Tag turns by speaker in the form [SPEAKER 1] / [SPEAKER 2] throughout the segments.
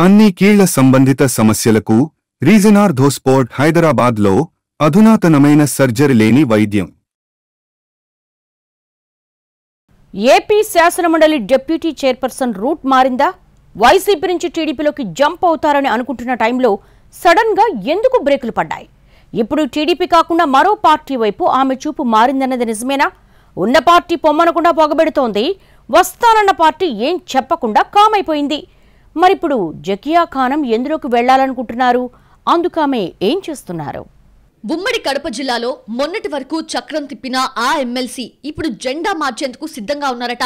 [SPEAKER 1] అన్ని కీళ్ల సంబంధిత సమస్యలకు రీజన్ ఆర్థోస్పోర్ట్ హైదరాబాద్లో అధునాతనమైన సర్జరీ లేని వైద్యం.
[SPEAKER 2] ఏపీ శాసనమండలి డిప్యూటీ చైర్పర్సన్ రూట్ మారిందా? వైసీపీ నుంచి టీడీపీలోకి జంప్ అవుతారని అనుకుంటున్న టైంలో సడన్ గా ఎందుకు బ్రేకులు పడ్డాయి? ఇప్పుడు టీడీపీ కాకుండా మరో పార్టీ వైపు ఆమె చూపు మారిందన్నది నిజమేనా? ఉన్న పార్టీ పొమ్మనకుండా పొగబెడుతోంది, వస్తానన్న పార్టీ ఏం చెప్పకుండా కామైపోయింది. మరిప్పుడు జకియా ఖానం ఎందులోకి వెళ్లాలనుకుంటున్నారు? అందుకామె ఏం చేస్తున్నారు?
[SPEAKER 3] ఉమ్మడి కడప జిల్లాలో మొన్నటి వరకు చక్రం తిప్పిన ఆ ఎమ్మెల్సీ ఇప్పుడు జెండా మార్చేందుకు సిద్ధంగా ఉన్నారట.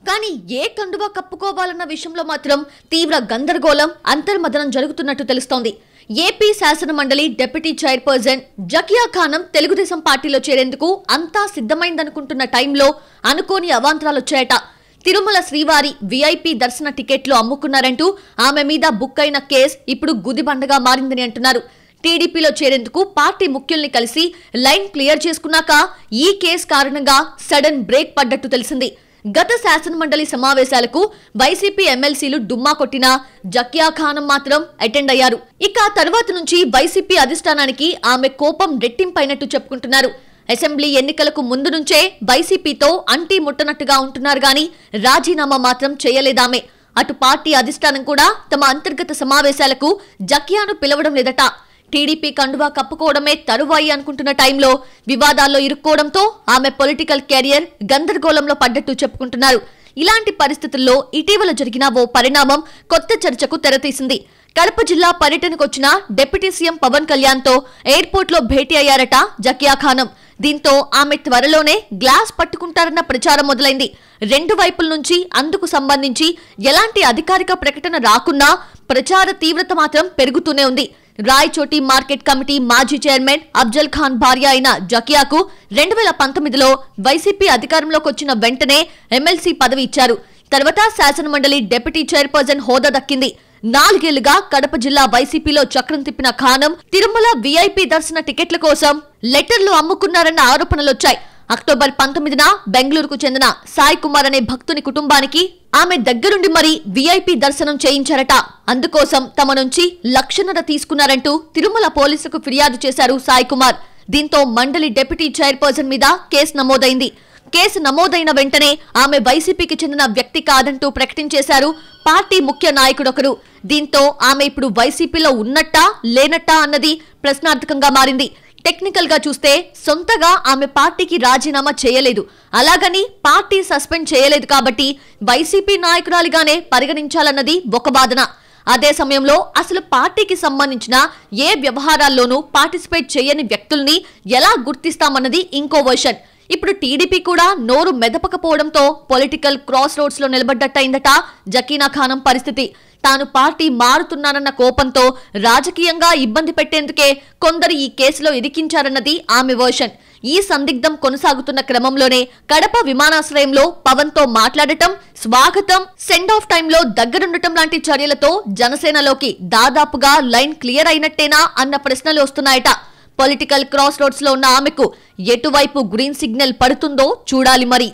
[SPEAKER 3] కానీ ఏ కండువా కప్పుకోవాలన్న విషయంలో మాత్రం తీవ్ర గందరగోళం, అంతర్మదనం జరుగుతున్నట్టు తెలుస్తోంది. ఏపీ శాసన మండలి డిప్యూటీ చైర్పర్సన్ జకియా ఖానం తెలుగుదేశం పార్టీలో చేరేందుకు అంతా సిద్ధమైందనుకుంటున్న టైంలో అనుకోని అవాంతరాలొచ్చాయట. తిరుమల శ్రీవారి వీఐపీ దర్శన టికెట్లు అమ్ముకున్నారంటూ ఆమె మీద బుక్ అయిన కేసు ఇప్పుడు గుదిబండగా మారిందని అంటున్నారు. టీడీపీలో చేరేందుకు పార్టీ ముఖ్యుల్ని కలిసి లైన్ క్లియర్ చేసుకున్నాక ఈ కేసు కారణంగా సడన్ బ్రేక్ పడ్డట్టు తెలిసింది. గత శాసనమండలి సమావేశాలకు వైసీపీ ఎమ్మెల్సీలు డుమ్మా కొట్టినా జకియా ఖానం మాత్రం అటెండ్ అయ్యారు. ఇక తర్వాత నుంచి వైసీపీ అధిష్టానానికి ఆమె కోపం రెట్టింపైనట్టు చెప్పుకుంటున్నారు. అసెంబ్లీ ఎన్నికలకు ముందు నుంచే వైసీపీతో అంటీ ముట్టనట్టుగా ఉంటున్నారు గాని రాజీనామా మాత్రం చేయలేదామె. అటు పార్టీ అధిష్టానం కూడా తమ అంతర్గత సమావేశాలకు జకియాను పిలవడం లేదట. టీడీపీ కండువా కప్పుకోవడమే తరువాయి అనుకుంటున్న టైంలో వివాదాల్లో ఇరుక్కోవడంతో ఆమె పొలిటికల్ కెరియర్ గందరగోళంలో పడ్డట్టు చెప్పుకుంటున్నారు. ఇలాంటి పరిస్థితుల్లో ఇటీవల జరిగిన ఓ పరిణామం కొత్త చర్చకు తెరతీసింది. కడప జిల్లా పర్యటనకొచ్చిన డిప్యూటీ సీఎం పవన్ కళ్యాణ్ తో ఎయిర్పోర్ట్ లో భేటీ అయ్యారట జకియా ఖానం. దీంతో ఆమె త్వరలోనే గ్లాస్ పట్టుకుంటారన్న ప్రచారం మొదలైంది. రెండు వైపుల నుంచి అందుకు సంబంధించి ఎలాంటి అధికారిక ప్రకటన రాకున్నా ప్రచార తీవ్రత మాత్రం పెరుగుతూనే ఉంది. రాయచోటి మార్కెట్ కమిటీ మాజీ చైర్మన్ అఫ్జల్ ఖాన్ భార్య అయిన జకియాకు 2019లో వైసీపీ అధికారంలోకి వచ్చిన వెంటనే ఎమ్మెల్సీ పదవి ఇచ్చారు. తర్వాత శాసనమండలి డిప్యూటీ చైర్పర్సన్ హోదా దక్కింది. 4 ఏళ్లుగా కడప జిల్లా వైసీపీలో చక్రం తిప్పిన ఖానం తిరుమల వీఐపీ దర్శన టికెట్ల కోసం లెటర్లు అమ్ముకున్నారన్న ఆరోపణలొచ్చాయి. అక్టోబర్ 19న బెంగళూరుకు చెందిన సాయి కుమార్ అనే భక్తుని కుటుంబానికి ఆమె దగ్గరుండి మరీ వీఐపీ దర్శనం చేయించారట. అందుకోసం తమ నుంచి 1.5 లక్షలు తీసుకున్నారంటూ తిరుమల పోలీసులకు ఫిర్యాదు చేశారు సాయి కుమార్. దీంతో మండలి డిప్యూటీ చైర్పర్సన్ మీద కేసు నమోదైంది. కేసు నమోదైన వెంటనే ఆమె వైసీపీకి చెందిన వ్యక్తి కాదంటూ ప్రకటించేశారు పార్టీ ముఖ్య నాయకుడొకరు. దీంతో ఆమె ఇప్పుడు వైసీపీలో ఉన్నట్టా లేనట్టా అన్నది ప్రశ్నార్థకంగా మారింది. టెక్నికల్ గా చూస్తే సొంతగా ఆమె పార్టీకి రాజీనామా చేయలేదు, అలాగని పార్టీ సస్పెండ్ చేయలేదు కాబట్టి వైసీపీ నాయకురాలిగానే పరిగణించాలన్నది ఒక వాదన. అదే సమయంలో అసలు పార్టీకి సంబంధించిన ఏ వ్యవహారాల్లోనూ పార్టిసిపేట్ చేయని వ్యక్తుల్ని ఎలా గుర్తిస్తామన్నది ఇంకో వర్షన్. ఇప్పుడు టీడీపీ కూడా నోరు మెదపకపోవడంతో పొలిటికల్ క్రాస్ రోడ్స్ లో నిలబడ్డట్టయిందట జకీనా ఖానం పరిస్థితి. తాను పార్టీ మారుతున్నానన్న కోపంతో రాజకీయంగా ఇబ్బంది పెట్టేందుకే కొందరు ఈ కేసులో ఇరికించారన్నది ఆమె వర్షన్. ఈ సందిగ్ధం కొనసాగుతున్న క్రమంలోనే కడప విమానాశ్రయంలో పవన్ తో మాట్లాడటం, స్వాగతం, సెండ్ ఆఫ్ టైంలో దగ్గరుండటం లాంటి చర్యలతో జనసేనలోకి దాదాపుగా లైన్ క్లియర్ అయినట్టేనా అన్న ప్రశ్నలు వస్తున్నాయట. పొలిటికల్ క్రాస్ రోడ్స్ లో ఉన్న ఆమెకు ఎటువైపు గ్రీన్ సిగ్నల్ పడుతుందో చూడాలి మరి.